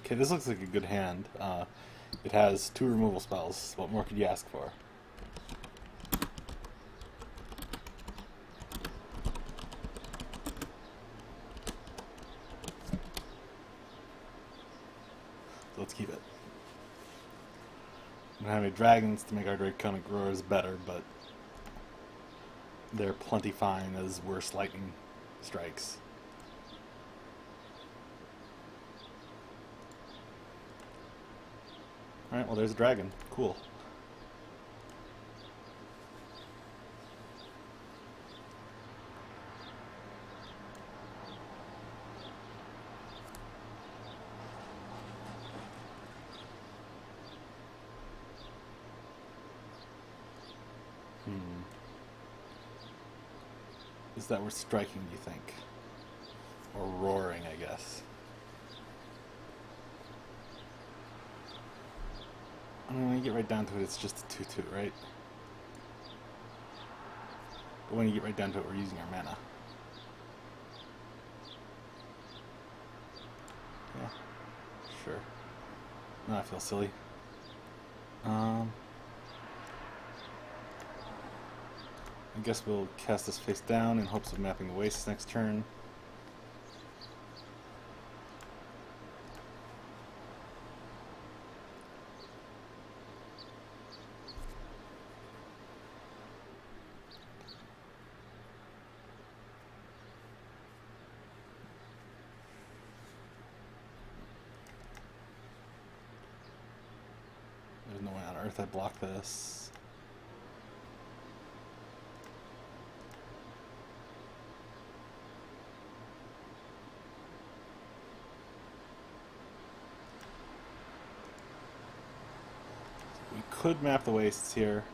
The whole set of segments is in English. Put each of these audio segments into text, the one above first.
Okay, this looks like a good hand. It has 2 removal spells. What more could you ask for? So let's keep it. We don't have any dragons to make our draconic roars better, but they're plenty fine as worse lightning strikes. Alright, well there's a dragon. Cool. Is that worth striking, do you think? Or roaring, I guess. I mean, when you get right down to it, it's just a 2/2, right? But when you get right down to it, we're using our mana. Yeah, sure. Now I feel silly. I guess we'll cast this face down in hopes of mapping the wastes next turn. There's no way on earth I block this. We could map the wastes here.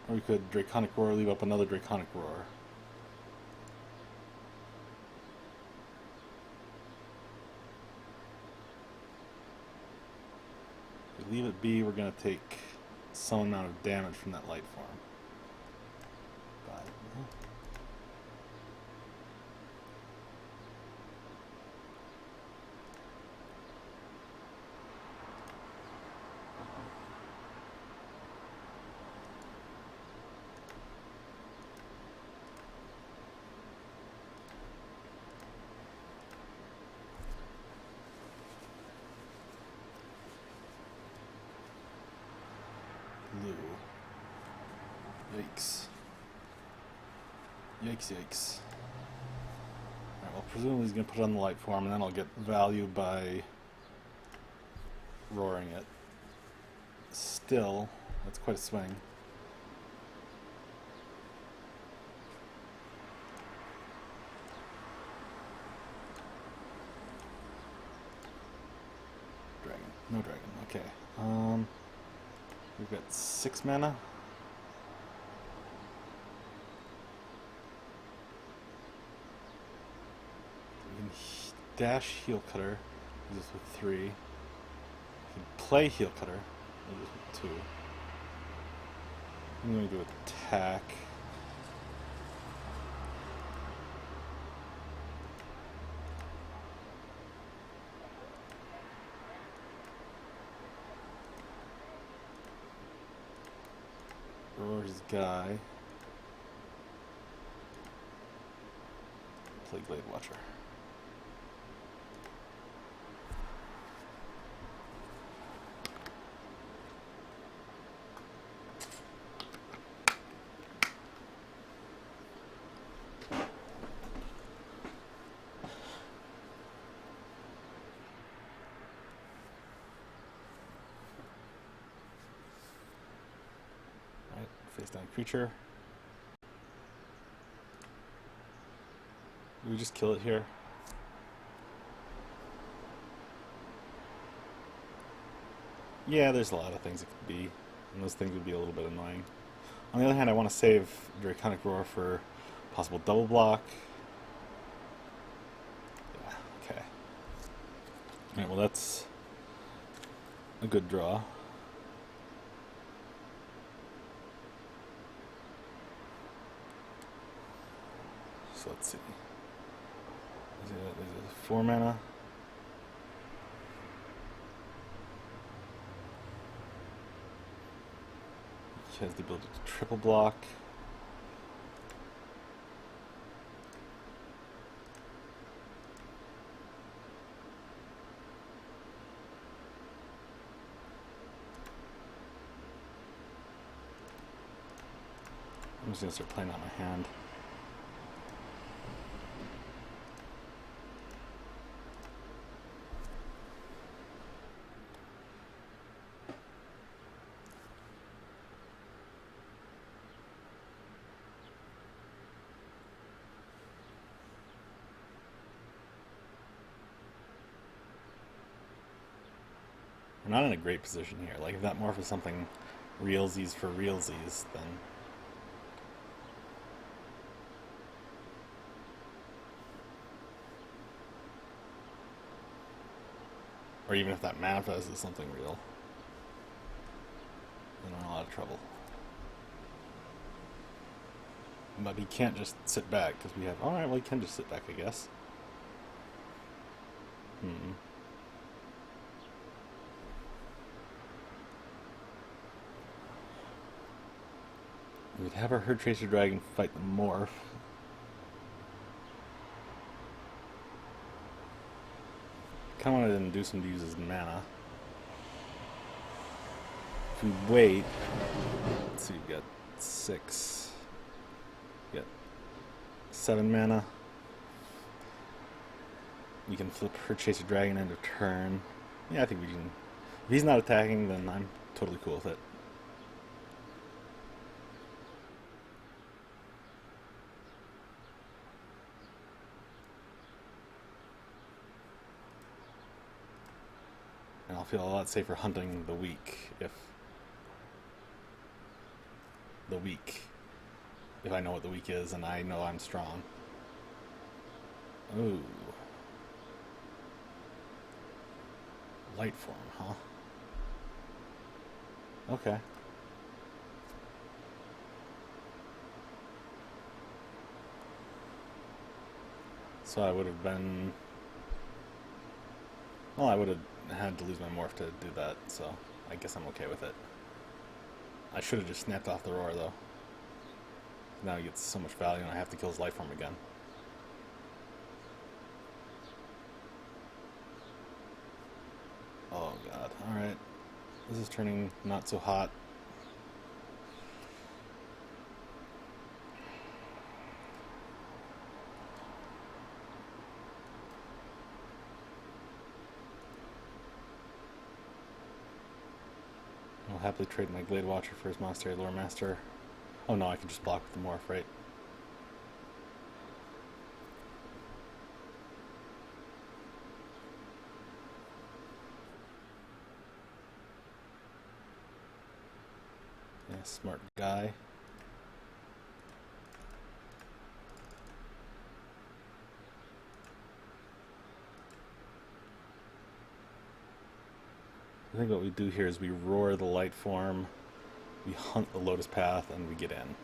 Or we could Draconic Roar, leave up another Draconic Roar. If we leave it be, we're going to take some amount of damage from that light form. But, blue. Yikes. Yikes, yikes. Alright, well, presumably he's going to put it on the light form, and then I'll get value by roaring it. Still, that's quite a swing. Dragon. No dragon. Okay. We've got 6 mana. We can dash Heel Cutter. Do this with 3. We can play Heel Cutter. Do this with 2. I'm going to do attack. Roar's Guy. Play Glade Watcher. Face down creature. Do we just kill it here? Yeah, there's a lot of things it could be, and those things would be a little bit annoying. On the other hand, I want to save Draconic Roar for possible double block. Yeah, okay. Alright, well that's a good draw. So let's see. Is it 4 mana? He has the ability to triple block. I'm just gonna start playing out my hand. We're not in a great position here. Like, if that morph is something realsies for realsies, then... Or even if that manifests as something real, then we're in a lot of trouble. But he can't just sit back, because we have... Alright, well, he can just sit back, I guess. We'd have our Herd Tracer Dragon fight the morph. Kind of wanted to induce him to use his mana. If we wait, let's see, we got 6. We got 7 mana. We can flip Herd Chaser Dragon end of turn. Yeah, I think we can. If he's not attacking, then I'm totally cool with it. And I'll feel a lot safer hunting the weak if I know what the weak is and I know I'm strong. Ooh. Light form, huh? Okay. So I would have been... Well, I would have had to lose my morph to do that, so I guess I'm okay with it. I should have just snapped off the roar, though. Now he gets so much value and I have to kill his life form again. Oh god, alright. This is turning not so hot. I'll happily trade my Glade Watcher for his Monastery Lore Master. Oh no, I can just block with the morph, right? Yeah, smart guy. I think what we do here is we roar the light form, we hunt the Lotus Path, and we get in.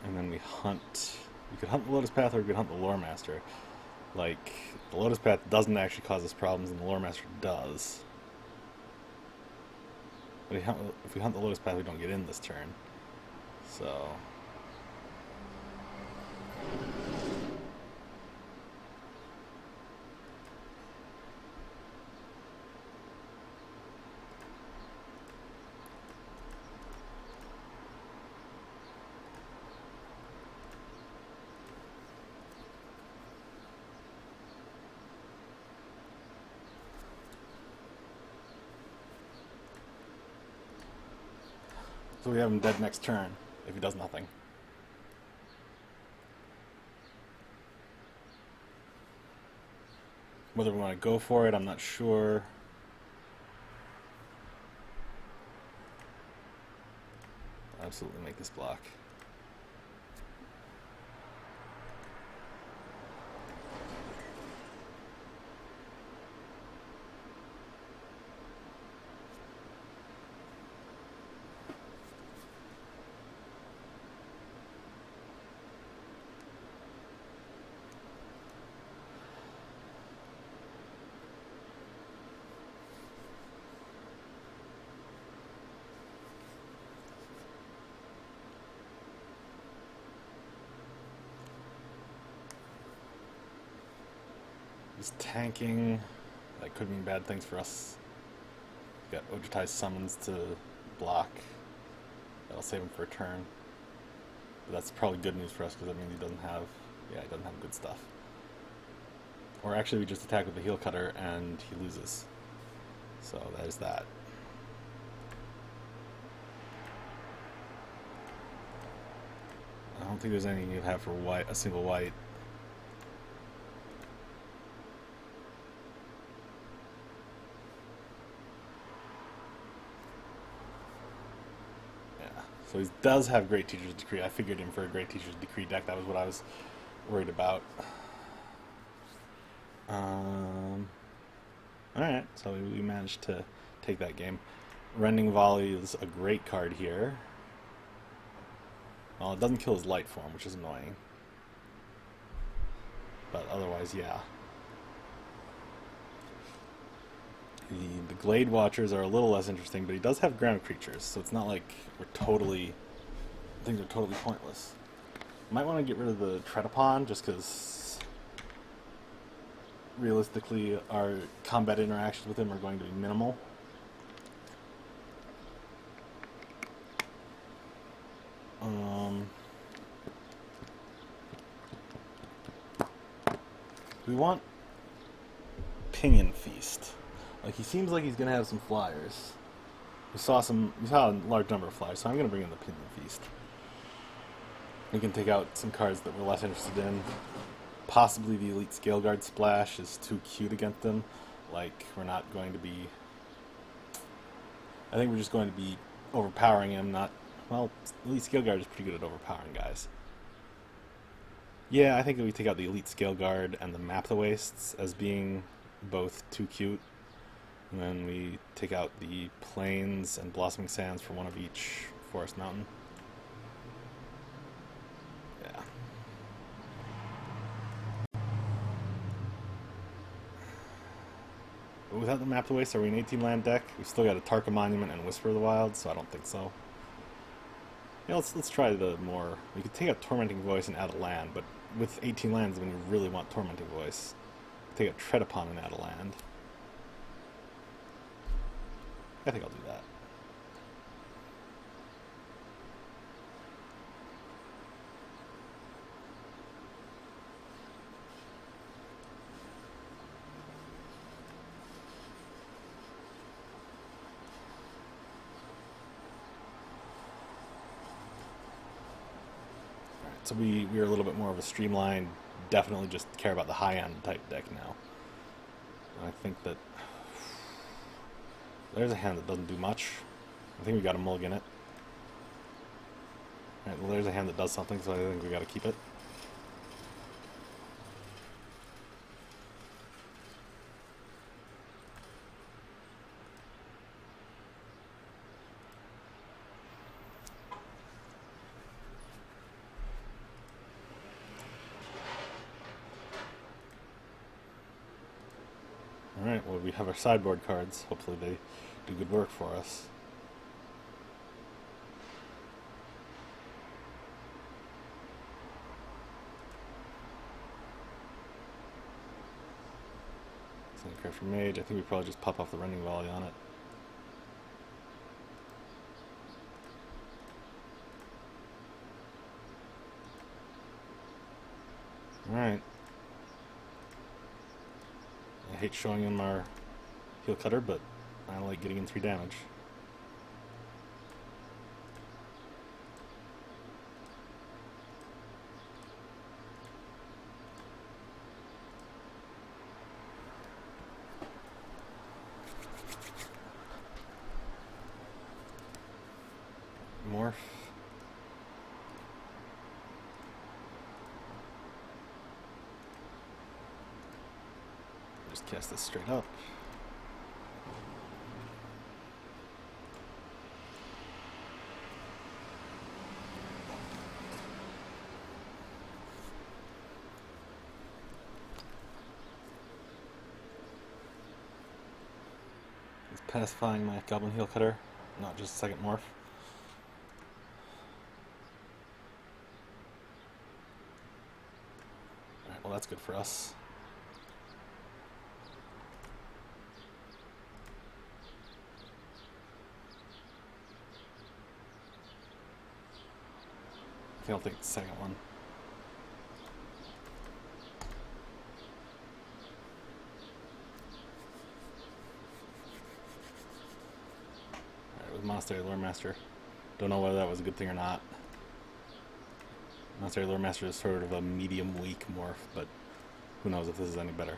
And then we hunt. We could hunt the Lotus Path or we could hunt the Lore Master. Like, the Lotus Path doesn't actually cause us problems and the Lore Master does. But if we hunt the Lotus Path, we don't get in this turn. So... So we have him dead next turn, if he does nothing. Whether we want to go for it, I'm not sure. Absolutely make this block. He's tanking. That could mean bad things for us. We got Ojutai's summons to block. That'll save him for a turn. But that's probably good news for us because that means he doesn't have good stuff. Or actually we just attack with the heel cutter and he loses. So there's that. I don't think there's anything you'd have for white, a single white. So he does have Great Teacher's Decree. I figured him for a Great Teacher's Decree deck. That was what I was worried about. Alright, so we managed to take that game. Rending Volley is a great card here. Well, it doesn't kill his light form, which is annoying. But otherwise, yeah. The Glade Watchers are a little less interesting, but he does have ground creatures, so it's not like things are totally pointless. Might want to get rid of the Tretapon, just because realistically our combat interactions with him are going to be minimal. We want Pinion Feast. Like, he seems like he's going to have some flyers. We saw a large number of flyers, so I'm going to bring in the Pinion Feast. We can take out some cards that we're less interested in. Possibly the Elite Scaleguard Splash is too cute against them. Like, we're not going to be... I think we're just going to be overpowering him, not... Well, Elite Scaleguard is pretty good at overpowering guys. Yeah, I think that we take out the Elite Scaleguard and the Map the Wastes as being both too cute. And then we take out the Plains and Blossoming Sands for one of each Forest Mountain. Yeah. But without the Map the Wastes, are we an 18 land deck? We've still got a Tarka Monument and Whisper of the Wild, so I don't think so. Yeah, let's try the more... We could take out Tormenting Voice and add a land, but with 18 lands, when you really want Tormenting Voice, take out Tretapon and add a land. I think I'll do that. Alright, so we are a little bit more of a streamlined, definitely just care about the high-end type deck now. And I think that... There's a hand that doesn't do much. I think we got to mulligan it. Alright, well there's a hand that does something, so I think we got to keep it. Alright, well we have our sideboard cards. Hopefully they do good work for us. Sandcrafter Mage, I think we probably just pop off the Rending Volley on it. Alright. I hate showing him our heel cutter, but I like getting in 3 damage. Just cast this straight up. It's pacifying my Goblin Heel Cutter, not just second morph. Alright, well that's good for us. I think I'll take the second one. Alright, with Monastery Lore Master. Don't know whether that was a good thing or not. Monastery Lore Master is sort of a medium weak morph, but who knows if this is any better.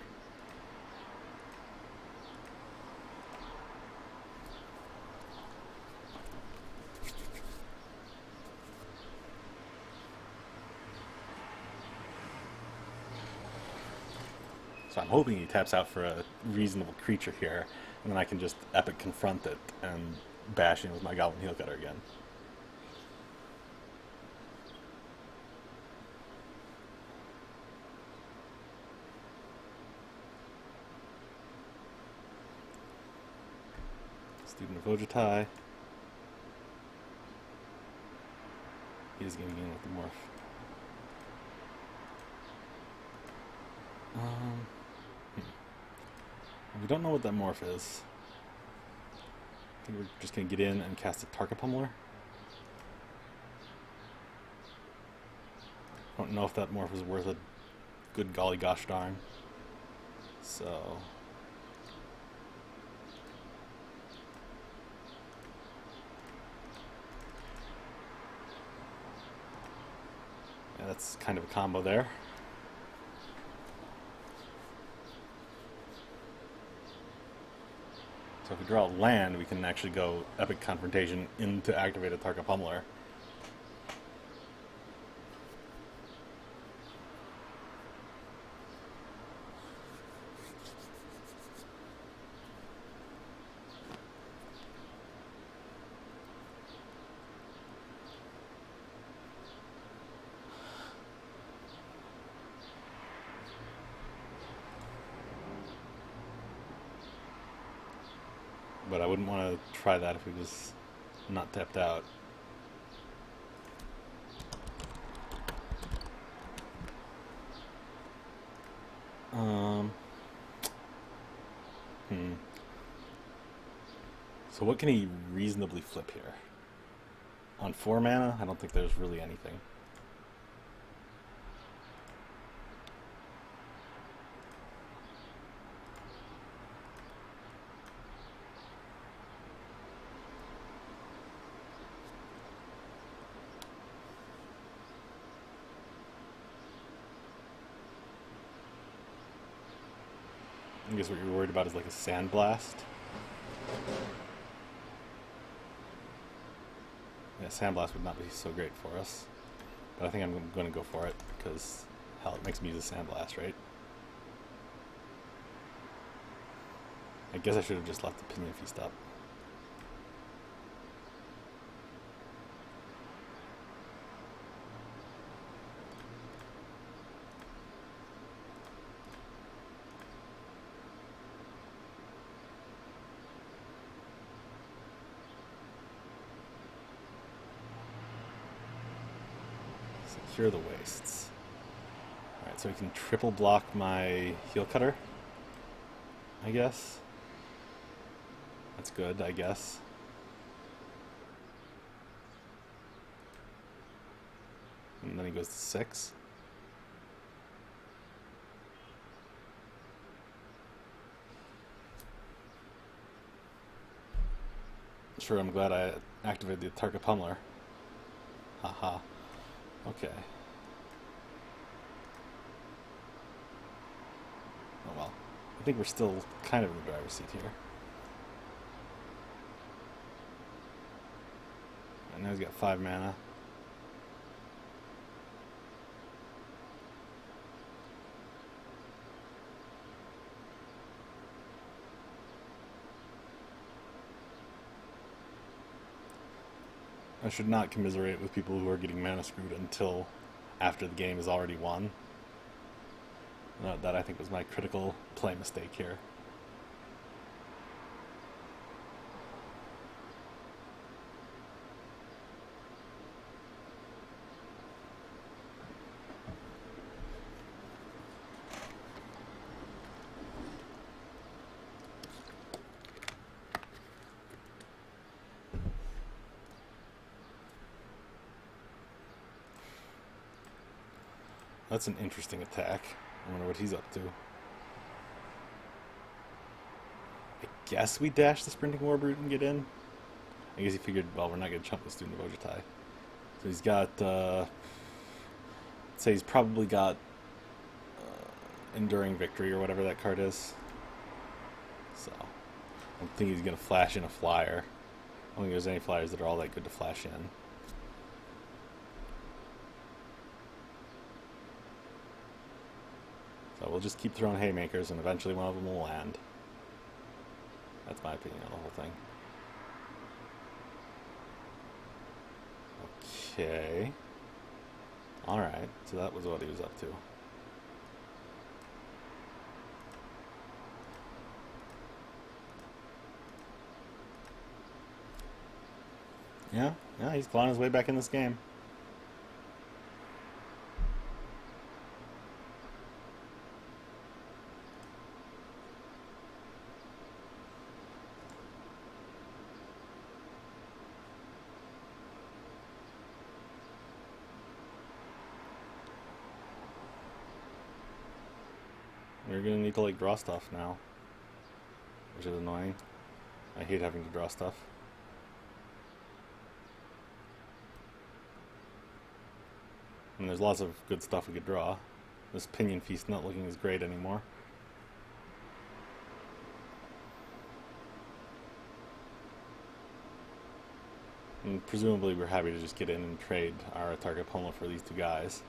So I'm hoping he taps out for a reasonable creature here, and then I can just epic confront it and bash in with my Goblin Heel Cutter again. Student of Ojutai. He is getting in with the morph. We don't know what that morph is. I think we're just going to get in and cast a Tarka Pummeler. I don't know if that morph is worth a good golly gosh darn. So... yeah, that's kind of a combo there. So if we draw land, we can actually go Epic Confrontation into activate a Tarka Pummeler. But I wouldn't want to try that if he was not tapped out. So what can he reasonably flip here? On 4 mana, I don't think there's really anything. I guess what you're worried about is like a Sandblast. Yeah, Sandblast would not be so great for us. But I think I'm going to go for it, because, hell, it makes me use a Sandblast, right? I guess I should have just left the Pinion Feast up. Secure the wastes. Alright, so we can triple block my Heel Cutter, I guess. That's good, I guess. And then he goes to 6. Sure, I'm glad I activated the Tarka Pummeler. Haha. Okay. Oh well. I think we're still kind of in the driver's seat here. And now he's got 5 mana. I should not commiserate with people who are getting mana screwed until after the game is already won. That I think was my critical play mistake here. That's an interesting attack. I wonder what he's up to. I guess we dash the Sprinting Warbrute and get in. I guess he figured, well, we're not going to chump the Student of Ojutai. So he's got, say he's probably got Enduring Victory or whatever that card is. So, I don't think he's going to flash in a flyer. I don't think there's any flyers that are all that good to flash in. So we'll just keep throwing haymakers and eventually one of them will land. That's my opinion on the whole thing. Okay. Alright, so that was what he was up to. Yeah, he's clawing his way back in this game. You're gonna need to like draw stuff now, which is annoying. I hate having to draw stuff. And there's lots of good stuff we could draw. This Pinion Feast not looking as great anymore. And presumably we're happy to just get in and trade our target Poma for these two guys.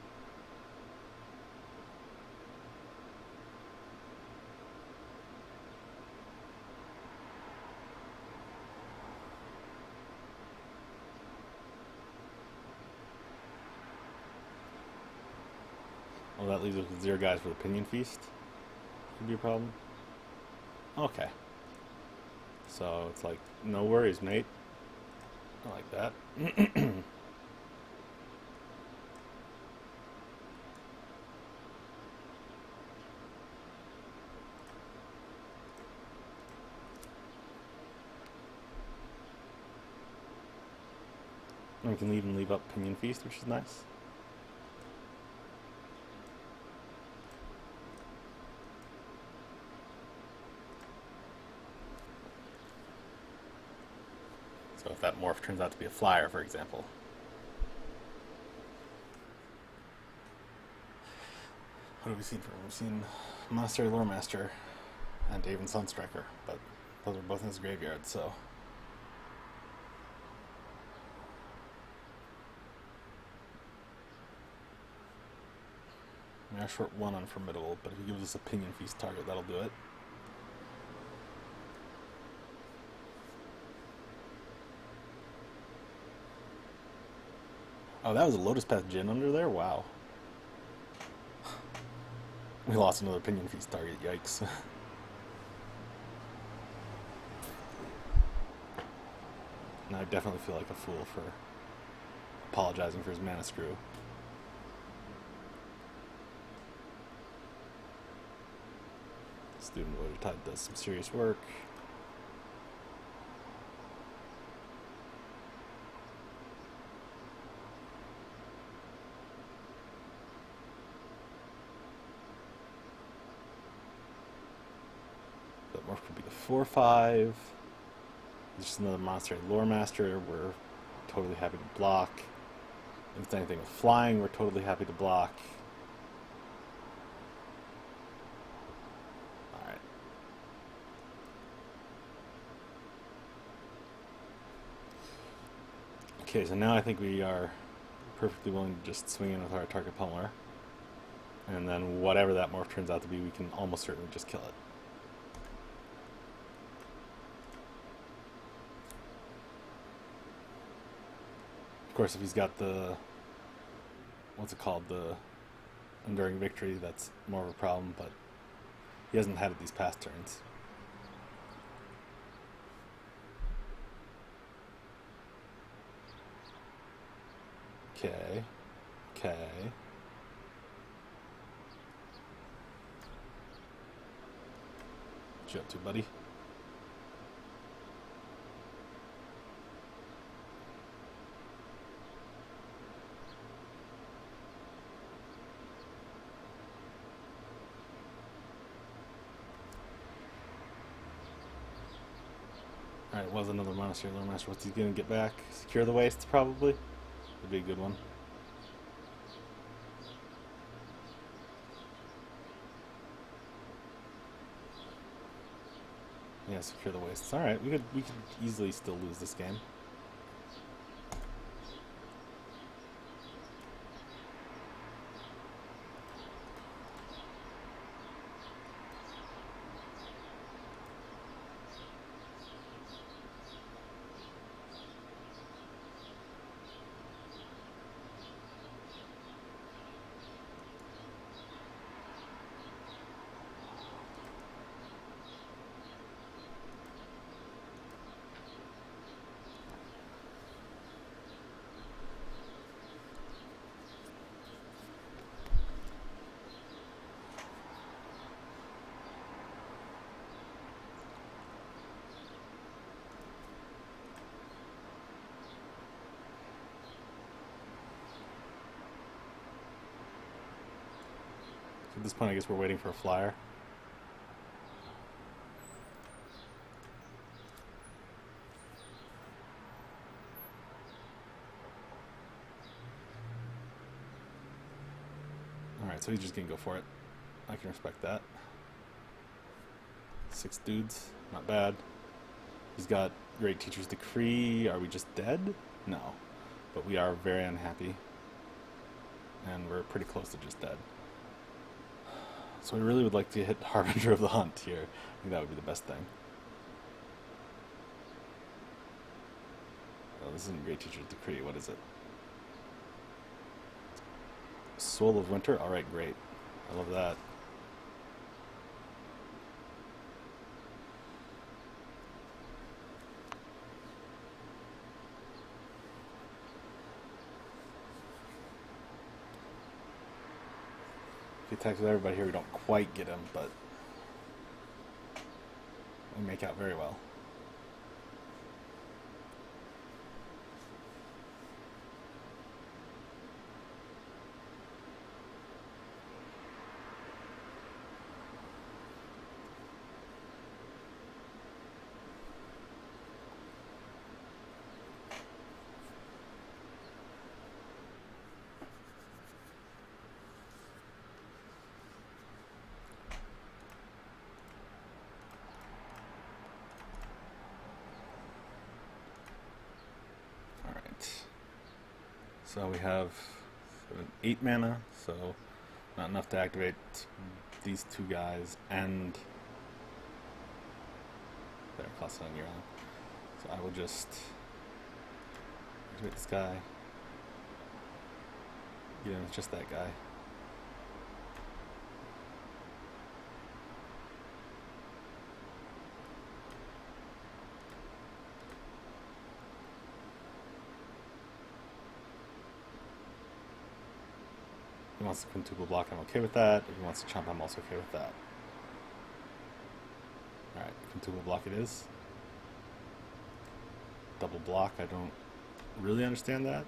Well, that leaves us with 0 guys for the Pinion Feast. Could be a problem. Okay. So it's like, no worries, mate. I like that. And we can even leave up Pinion Feast, which is nice. So if that morph turns out to be a flyer, for example. What have we seen from him? We've seen Monastery Lore Master and Aven Sunstriker, but those are both in his graveyard, so... We are short 1 on Formidable, but if he gives us a Pinion Feast target, that'll do it. Oh, that was a Lotus Path Djinn under there? Wow. We lost another Pinion Feast target, yikes. And I definitely feel like a fool for apologizing for his mana screw. Student of Ojutai does some serious work. That morph could be the 4/5. Just another Monastery Lore Master. We're totally happy to block. If it's anything with flying, we're totally happy to block. Alright. Okay, so now I think we are perfectly willing to just swing in with our target pummeler. And then whatever that morph turns out to be, we can almost certainly just kill it. Of course, if he's got the, what's it called, the enduring victory, that's more of a problem, but he hasn't had it these past turns. Okay. Okay. What you up to, buddy? Alright, was another monastery. Lord Master, what's he gonna get back? Secure the wastes, probably? Would be a good one. Yeah, secure the wastes. Alright, we could easily still lose this game. At this point, I guess we're waiting for a flyer. Alright, so he's just gonna go for it. I can respect that. 6 dudes, not bad. He's got Great Teacher's Decree. Are we just dead? No. But we are very unhappy. And we're pretty close to just dead. So I really would like to hit Harbinger of the Hunt here. I think that would be the best thing. Oh, this isn't Great Teacher's Decree. What is it? Soul of Winter? Alright, great. I love that. If he attacks with everybody here, we don't quite get him, but we make out very well. So we have 8 mana, so not enough to activate these 2 guys and their plus on your own. So I will just activate this guy. Yeah, it's just that guy. If he wants to quintuple block, I'm okay with that. If he wants to chomp, I'm also okay with that. Alright, quintuple block it is. Double block, I don't really understand that.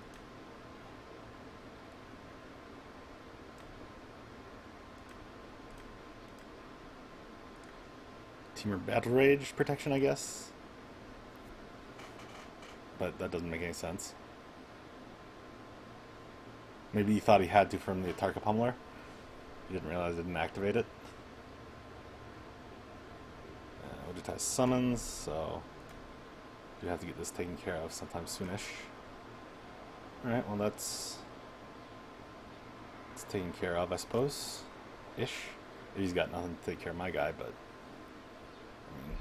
Teamer Battle Rage protection, I guess. But that doesn't make any sense. Maybe he thought he had to from the Tarka Pummeler. He didn't realize it didn't activate it. We'll just summons, so do have to get this taken care of sometime soonish. Alright, well that's taken care of, I suppose. Ish. He's got nothing to take care of my guy, but I mean,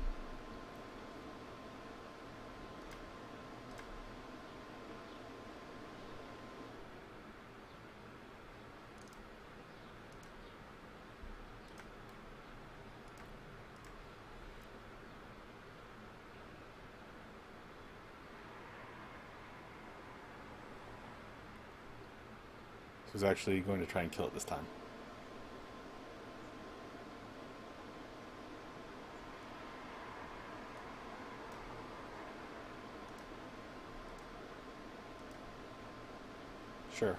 who's actually going to try and kill it this time. Sure.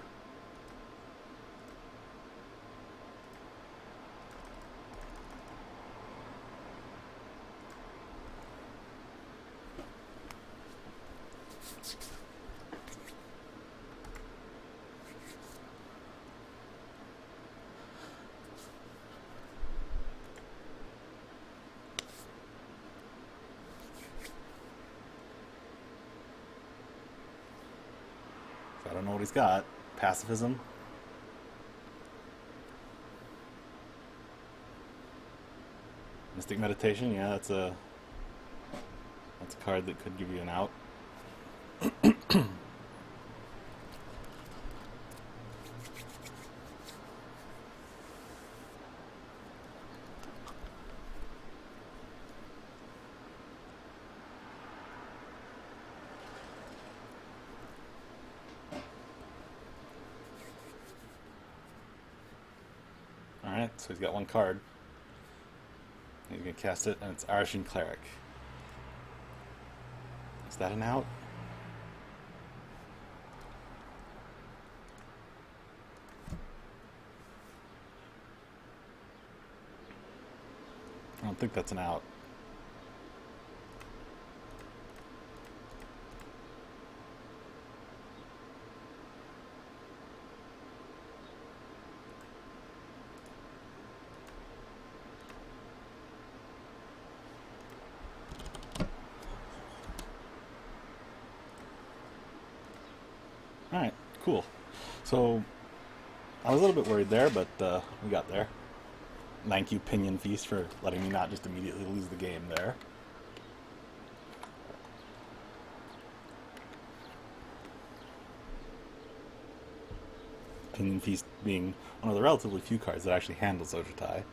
So I don't know what he's got. Pacifism. Mystic Meditation, yeah, that's a card that could give you an out. Alright, so he's got one card. He's gonna cast it, and it's Arishan Cleric. Is that an out? I don't think that's an out. Alright, cool. So, I was a little bit worried there, but we got there. Thank you, Pinion Feast, for letting me not just immediately lose the game there. Pinion Feast being one of the relatively few cards that actually handles Ojutai.